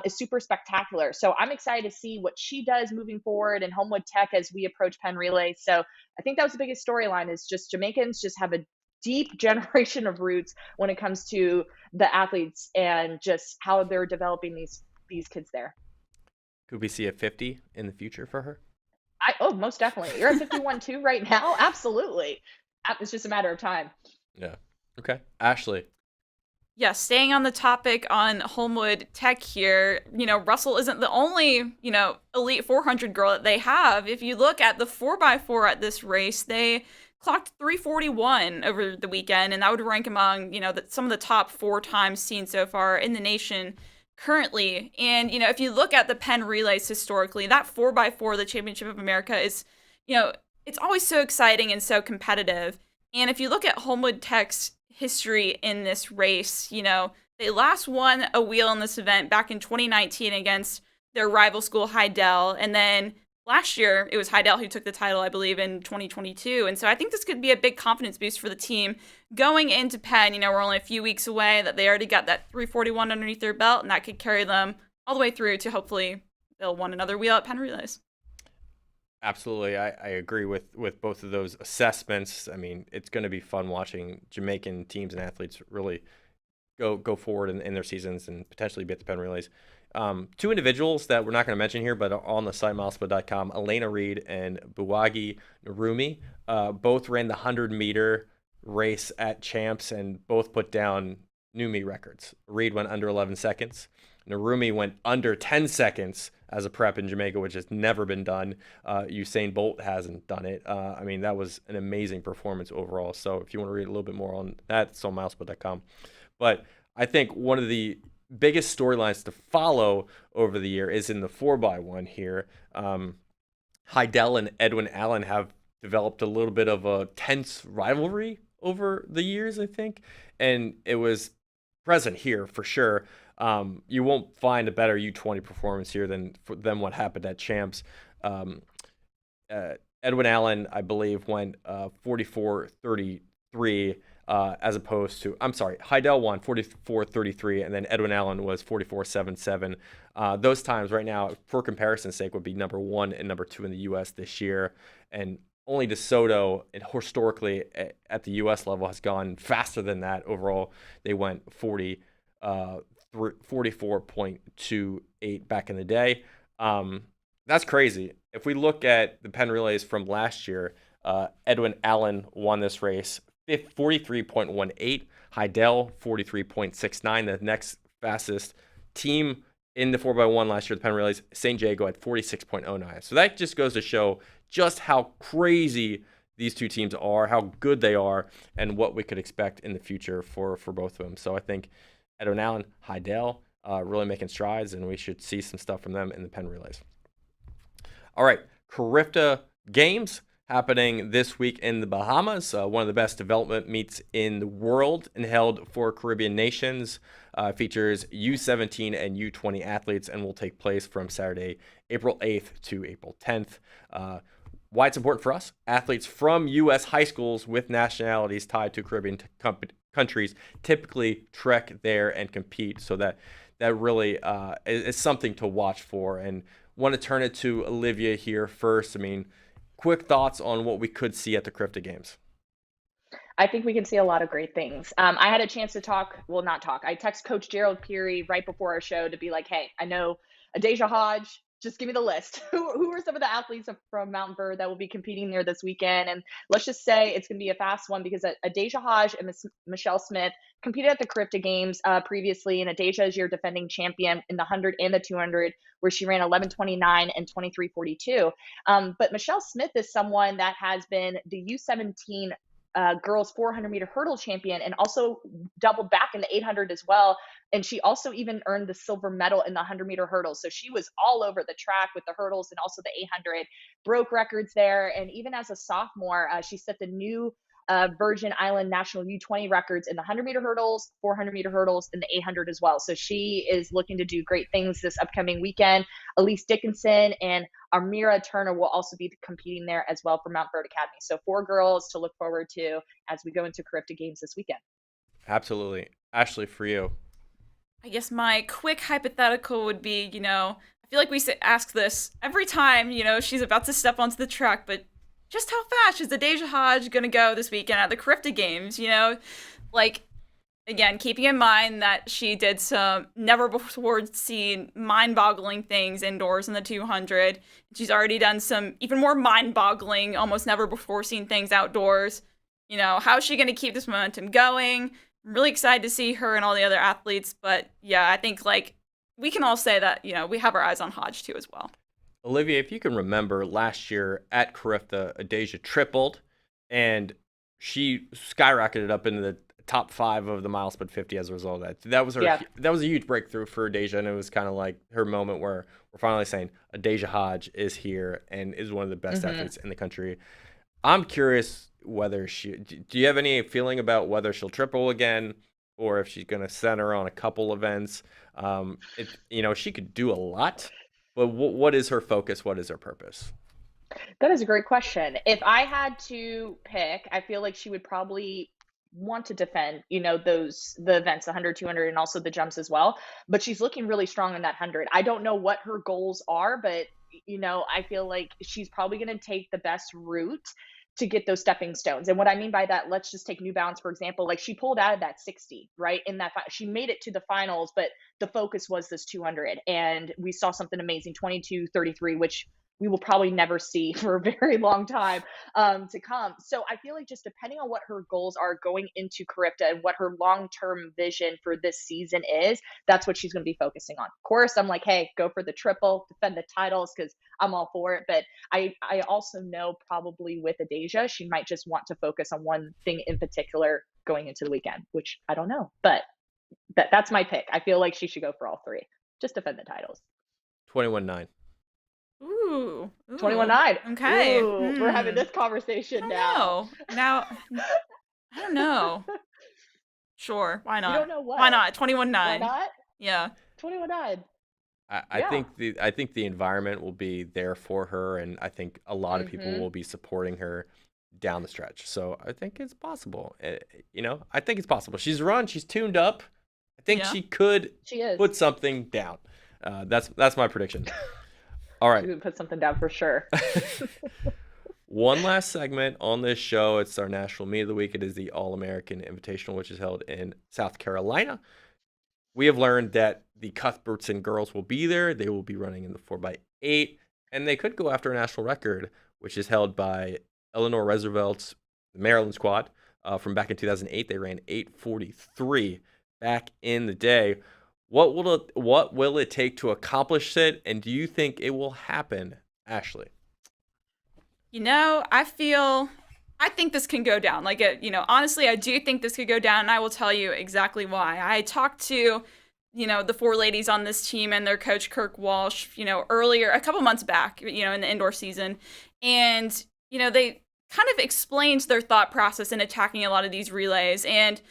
is super spectacular. So I'm excited to see what she does moving forward in Homewood Tech as we approach Penn Relays. So I think that was the biggest storyline, is just Jamaicans just have a deep generation of roots when it comes to the athletes and just how they're developing these kids there. Could we see a 50 in the future for her? Oh, most definitely. You're at 51 too right now. Absolutely. It's just a matter of time. Yeah. Okay. Ashley. Yeah, staying on the topic on Homewood Tech here, Russell isn't the only, elite 400 girl that they have. If you look at the 4x4 at this race, they clocked 341 over the weekend, and that would rank among, some of the top 4 times seen so far in the nation currently. And, if you look at the Penn relays historically, that 4x4, the Championship of America, is, it's always so exciting and so competitive. And if you look at Homewood Tech's history in this race, they last won a wheel in this event back in 2019 against their rival school, Heidel. And then last year, it was Heidel who took the title, I believe, in 2022. And so I think this could be a big confidence boost for the team going into Penn. We're only a few weeks away, that they already got that 341 underneath their belt, and that could carry them all the way through to hopefully they'll win another wheel at Penn Relays. Absolutely. I agree with both of those assessments. I mean, it's going to be fun watching Jamaican teams and athletes really go forward in their seasons and potentially be at the Penn Relays. 2 individuals that we're not going to mention here, but are on the site, MileSplit.com, Elena Reed and Buwagi Narumi, both ran the 100-meter race at Champs and both put down new meet records. Reed went under 11 seconds. Narumi went under 10 seconds as a prep in Jamaica, which has never been done. Usain Bolt hasn't done it. I mean, that was an amazing performance overall. So if you want to read a little bit more on that, it's on MileSplit.com. But I think one of the biggest storylines to follow over the year is in the 4x1 here. Heidel and Edwin Allen have developed a little bit of a tense rivalry over the years, I think. And it was present here for sure. You won't find a better U20 performance here than what happened at Champs. Edwin Allen, I believe, went 44-33 as opposed to, I'm sorry, Heidel won 44-33, and then Edwin Allen was 44-77. Those times right now, for comparison's sake, would be number 1 and number 2 in the U.S. this year. And only DeSoto, and historically at the U.S. level, has gone faster than that. Overall, they went 44.28 back in the day. That's crazy. If we look at the Penn Relays from last year, Edwin Allen won this race 43.18, Heidel 43.69. The next fastest team in the 4x1 last year, the Penn Relays, St. Jago at 46.09. So that just goes to show just how crazy these two teams are, how good they are, and what we could expect in the future for both of them. So I think Edwin Allen, Heidel, really making strides, and we should see some stuff from them in the Penn Relays. All right, Carifta Games happening this week in the Bahamas, one of the best development meets in the world and held for Caribbean nations. Features U17 and U20 athletes and will take place from Saturday, April 8th to April 10th. Why it's important for us, athletes from U.S. high schools with nationalities tied to Caribbean countries typically trek there and compete, so that really is something to watch for. And want to turn it to Olivia here first. I mean, quick thoughts on what we could see at the Carifta Games. I think we can see a lot of great things. I had a chance to I text Coach Gerald Peary right before our show to be like, hey, I know Adeja Hodge, just give me the list. Who are some of the athletes from Mountain Bird that will be competing there this weekend? And let's just say it's going to be a fast one, because Adeja Hodge and Michelle Smith competed at the Carifta Games previously, and Adeja is your defending champion in the 100 and the 200, where she ran 11:29 and 23:42. But Michelle Smith is someone that has been the U17 girls 400-meter hurdle champion, and also doubled back in the 800 as well. And she also even earned the silver medal in the 100-meter hurdles. So she was all over the track with the hurdles and also the 800, broke records there. And even as a sophomore, she set the new Virgin Island National U20 records in the 100-meter hurdles, 400-meter hurdles, and the 800 as well. So she is looking to do great things this upcoming weekend. Elise Dickinson and Amira Turner will also be competing there as well for Mount Bird Academy. So 4 girls to look forward to as we go into Carifta Games this weekend. Absolutely. Ashley, for you. I guess my quick hypothetical would be, I feel like we ask this every time, she's about to step onto the track, but just how fast is Adeja Hodge going to go this weekend at the Carifta Games? Again, keeping in mind that she did some never before seen mind-boggling things indoors in the 200. She's already done some even more mind-boggling, almost never before seen things outdoors. How's she going to keep this momentum going? I'm really excited to see her and all the other athletes. But yeah, I think like we can all say that, we have our eyes on Hodge too as well. Olivia, if you can remember last year at Carifta, Adasia tripled and she skyrocketed up into the top 5 of the MileSplit 50 as a result of that. That was that was a huge breakthrough for Adasia, and it was kind of like her moment where we're finally saying Adasia Hodge is here and is one of the best athletes in the country. I'm curious whether do you have any feeling about whether she'll triple again or if she's going to center on a couple events? She could do a lot, but what is her focus? What is her purpose? That is a great question. If I had to pick, I feel like she would probably want to defend, the events, the 100, 200, and also the jumps as well. But she's looking really strong in that 100. I don't know what her goals are, but I feel like she's probably going to take the best route to get those stepping stones. And what I mean by that, let's just take New Balance, for example. Like she pulled out of that 60, right? She made it to the finals, but the focus was this 200. And we saw something amazing, 22:33, which we will probably never see for a very long time to come. So I feel like just depending on what her goals are going into Carifta and what her long-term vision for this season is, that's what she's going to be focusing on. Of course, I'm like, hey, go for the triple, defend the titles because I'm all for it. But I also know probably with Adasia, she might just want to focus on one thing in particular going into the weekend, which I don't know. But that's my pick. I feel like she should go for all 3. Just defend the titles. 21-9. Ooh. 21-9. Okay. Ooh, we're having this conversation now. Now, I don't know. Sure, why not? You don't know what? Why not? 21-9. Why not? Yeah. 21-9. I think the environment will be there for her, and I think a lot of people will be supporting her down the stretch. So I think it's possible. I think it's possible. She's tuned up. I think she could put something down. That's my prediction. All right. You would put something down for sure. One last segment on this show. It's our National Meet of the Week. It is the All-American Invitational, which is held in South Carolina. We have learned that the Cuthbertson girls will be there. They will be running in the 4x8, and they could go after a national record, which is held by Eleanor Roosevelt's Maryland squad from back in 2008. They ran 8:43 back in the day. What will it take to accomplish it, and do you think it will happen, Ashley? I think this can go down. Honestly, I do think this could go down, and I will tell you exactly why. I talked to, the 4 ladies on this team and their coach, Kirk Walsh, earlier, a couple months back, in the indoor season, and, they kind of explained their thought process in attacking a lot of these relays, and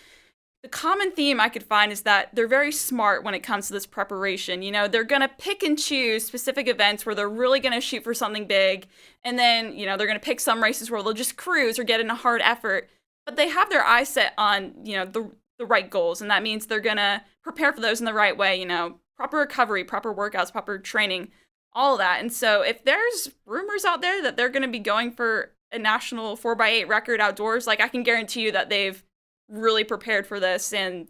the common theme I could find is that they're very smart when it comes to this preparation. They're going to pick and choose specific events where they're really going to shoot for something big. And then, they're going to pick some races where they'll just cruise or get in a hard effort. But they have their eyes set on, the right goals. And that means they're going to prepare for those in the right way, proper recovery, proper workouts, proper training, all of that. And so if there's rumors out there that they're going to be going for a national 4x8 record outdoors, I can guarantee you that they've really prepared for this, and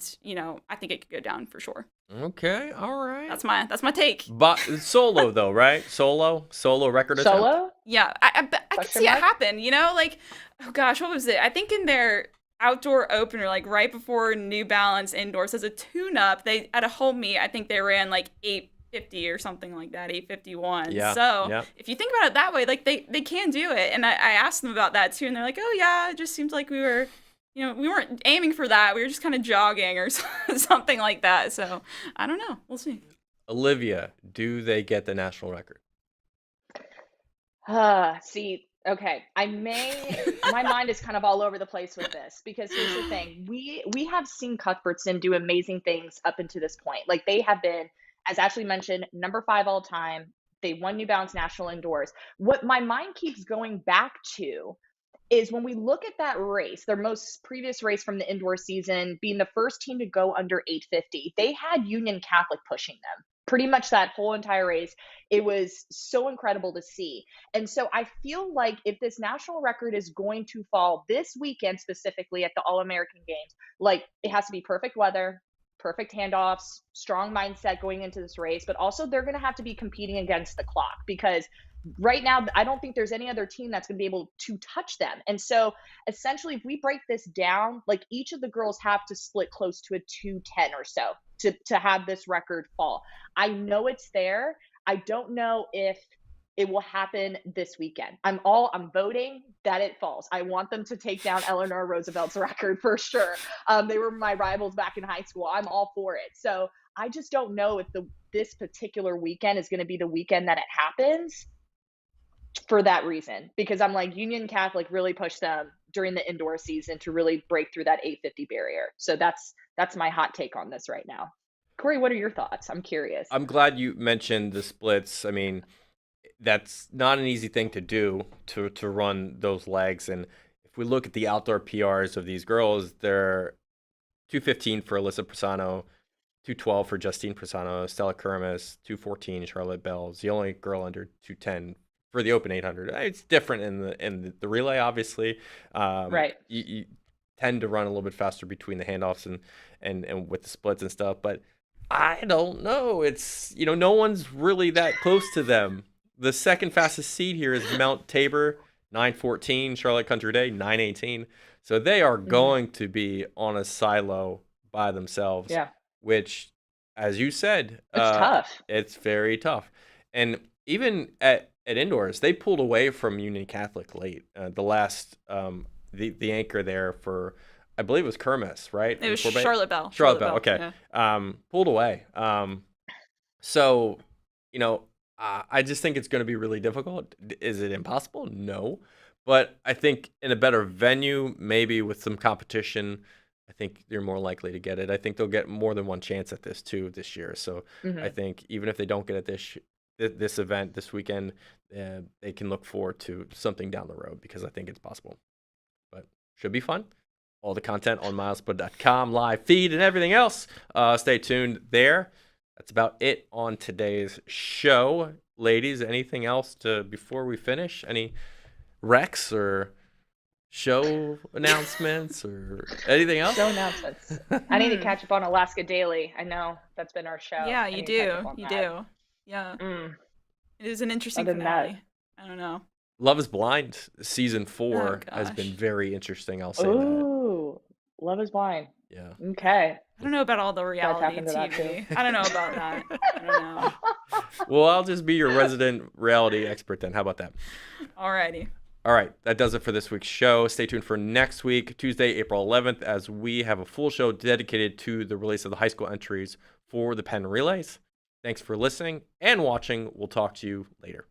I think it could go down for sure. Okay, all right. That's my take. But solo though, right? Solo record attempt. Solo? Yeah, I could see it happen. Oh gosh, what was it? I think in their outdoor opener, right before New Balance indoors as a tune-up, they at a home meet, I think they ran 8:50 or something like that, 8:51. Yeah. So if you think about it that way, they can do it. And I asked them about that too, and they're like, oh yeah, it just seems like we were. We weren't aiming for that. We were just kind of jogging or something like that. So, I don't know. We'll see. Olivia, do they get the national record? See, okay. My mind is kind of all over the place with this because here's the thing. We have seen Cuthbertson do amazing things up until this point. They have been, as Ashley mentioned, number 5 all time. They won New Balance National Indoors. What my mind keeps going back to is when we look at that race, their most previous race from the indoor season, being the first team to go under 8:50, they had Union Catholic pushing them pretty much that whole entire race. It was so incredible to see. And so I feel like if this national record is going to fall this weekend, specifically at the All-American Games, it has to be perfect weather, perfect handoffs, strong mindset going into this race, but also they're going to have to be competing against the clock because right now, I don't think there's any other team that's going to be able to touch them. And so essentially, if we break this down, like each of the girls have to split close to a 210 or so to have this record fall. I know it's there. I don't know if it will happen this weekend. I'm voting that it falls. I want them to take down Eleanor Roosevelt's record for sure. They were my rivals back in high school. I'm all for it. So I just don't know if this particular weekend is going to be the weekend that it happens for that reason, because I'm like, Union Catholic really pushed them during the indoor season to really break through that 850 barrier. So that's my hot take on this right now. Corey, what are your thoughts? I'm curious. I'm glad you mentioned the splits. I mean, that's not an easy thing to do, to run those legs. And if we look at the outdoor PRs of these girls, they're 215 for Alyssa Presano, 212 for Justine Presano, Stella Kermis, 214 Charlotte Bell's the only girl under 210 for the Open 800. It's different in the relay, obviously. Right. You tend to run a little bit faster between the handoffs and with the splits and stuff, but I don't know. It's, no one's really that close to them. The second fastest seed here is Mount Tabor, 9:14. Charlotte Country Day, 9:18. So they are going to be on a silo by themselves. Yeah. Which, as you said, it's tough. It's very tough. And even at indoors, they pulled away from Union Catholic late. The last the anchor there for, I believe it was Kermis, right? It was Charlotte Bell. Charlotte Bell, okay. Yeah. Pulled away. So, I just think it's going to be really difficult. Is it impossible? No. But I think in a better venue, maybe with some competition, I think you're more likely to get it. I think they'll get more than one chance at this too this year. So I think even if they don't get it this event this weekend, they can look forward to something down the road, because I think it's possible. But should be fun. All the content on MileSplit.com, live feed, and everything else. Stay tuned there. That's about it on today's show. Ladies, anything else before we finish? Any recs or show announcements or anything else? Show announcements. I need to catch up on Alaska Daily. I know that's been our show. Yeah, you do. You do. Yeah. It is an interesting finale. I don't know. Love is Blind season 4 has been very interesting. I'll say that. Ooh, Love is Blind. Yeah. Okay. I don't know about all the reality TV. I don't know about that. I don't know. Well, I'll just be your resident reality expert then. How about that? Alrighty. All right, that does it for this week's show. Stay tuned for next week, Tuesday, April 11th, as we have a full show dedicated to the release of the high school entries for the Penn Relays. Thanks for listening and watching. We'll talk to you later.